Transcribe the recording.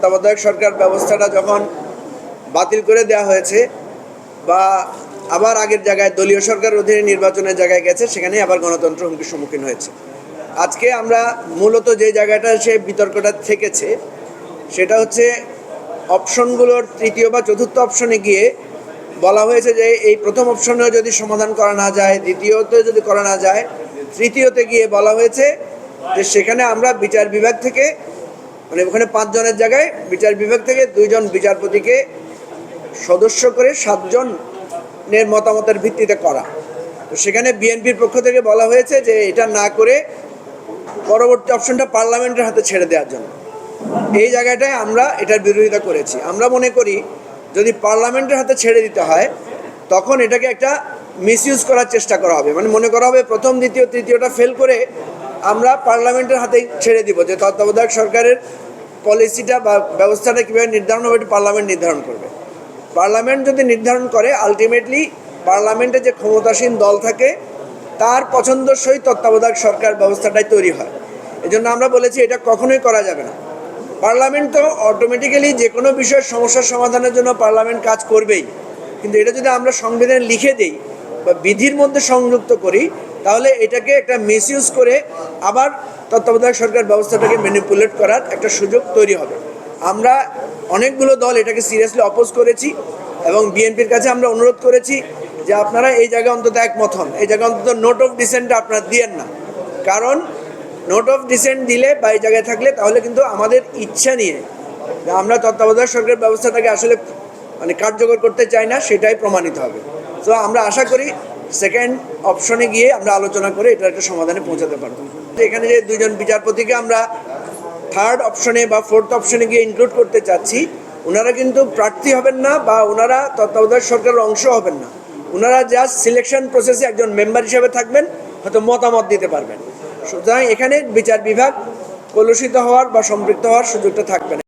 তত্ত্বাবধায়ক সরকার ব্যবস্থাটা যখন বাতিল করে দেওয়া হয়েছে বা আবার আগের জায়গায় দলীয় সরকার অধীনে নির্বাচনের জায়গায় গেছে, সেখানে আবার গণতন্ত্র হুমকির সম্মুখীন হয়েছে। আজকে আমরা মূলত যে জায়গাটা সে বিতর্কটা থেকেছে সেটা হচ্ছে অপশনগুলোর তৃতীয় বা চতুর্থ অপশনে গিয়ে বলা হয়েছে যে এই প্রথম অপশনেও যদি সমাধান করা না যায়, দ্বিতীয়তে যদি করা না যায়, তৃতীয়তে গিয়ে বলা হয়েছে যে সেখানে আমরা বিচার বিভাগ থেকে, মানে ওখানে 5 জনের জায়গায় বিচার বিভাগ থেকে 2 জন বিচারপতিকে সদস্য করে 7 জনের মতামতের ভিত্তিতে করা। তো সেখানে বিএনপির পক্ষ থেকে বলা হয়েছে যে এটা না করে পরবর্তী অপশনটা পার্লামেন্টের হাতে ছেড়ে দেওয়ার জন্য। এই জায়গাটায় আমরা এটার বিরোধিতা করেছি। আমরা মনে করি যদি পার্লামেন্টের হাতে ছেড়ে দিতে হয় তখন এটাকে একটা মিসইউজ করার চেষ্টা করা হবে, মানে মনে করা হবে প্রথম দ্বিতীয় তৃতীয়টা ফেল করে আমরা পার্লামেন্টের হাতে ছেড়ে দিব যে তত্ত্বাবধায়ক সরকারের পলিসিটা বা ব্যবস্থাটা কীভাবে নির্ধারণ হবে, এটা পার্লামেন্ট নির্ধারণ করবে। পার্লামেন্ট যদি নির্ধারণ করে, আলটিমেটলি পার্লামেন্টে যে ক্ষমতাসীন দল থাকে তার পছন্দসই তত্ত্বাবধায়ক সরকার ব্যবস্থাটাই তৈরি হয়। এজন্য আমরা বলেছি এটা কখনোই করা যাবে না। পার্লামেন্ট তো অটোমেটিক্যালি যে কোনো বিষয়ের সমস্যার সমাধানের জন্য পার্লামেন্ট কাজ করবেই, কিন্তু এটা যদি আমরা সংবিধানে লিখে দিই বা বিধির মধ্যে সংযুক্ত করি তাহলে এটাকে একটা মিসইউজ করে আবার তত্ত্বাবধায়ক সরকার ব্যবস্থাটাকে ম্যানিপুলেট করার একটা সুযোগ তৈরি হবে। আমরা অনেকগুলো দল এটাকে সিরিয়াসলি অপোজ করেছি এবং বিএনপির কাছে আমরা অনুরোধ করেছি যে আপনারা এই জায়গায় অন্তত একমত হন, এই জায়গায় অন্তত নোট অফ ডিসেন্টটা আপনারা দিয়েন না। কারণ নোট অফ ডিসেন্ট দিলে বা এই জায়গায় থাকলে তাহলে কিন্তু আমাদের ইচ্ছা নিয়ে আমরা তত্ত্বাবধায়ক সরকার ব্যবস্থাটাকে আসলে মানে কার্যকর করতে চাই না সেটাই প্রমাণিত হবে। তো আমরা আশা করি সেকেন্ড অপশনে গিয়ে আমরা আলোচনা করে এটা একটা সমাধানে পৌঁছাতে পারবো। এখানে যে 2 জন বিচারপতিকে আমরা থার্ড অপশনে বা ফোর্থ অপশনে গিয়ে ইনক্লুড করতে চাচ্ছি, ওনারা কিন্তু প্রার্থী হবেন না বা ওনারা তত্ত্বাবধায়ক সরকারের অংশ হবেন না। ওনারা জাস্ট সিলেকশন প্রসেসে একজন মেম্বার হিসেবে থাকবেন, হয়তো মতামত দিতে পারবেন। সুতরাং এখানে বিচার বিভাগ কলুষিত হওয়ার বা সম্পৃক্ত হওয়ার সুযোগটা থাকবে না।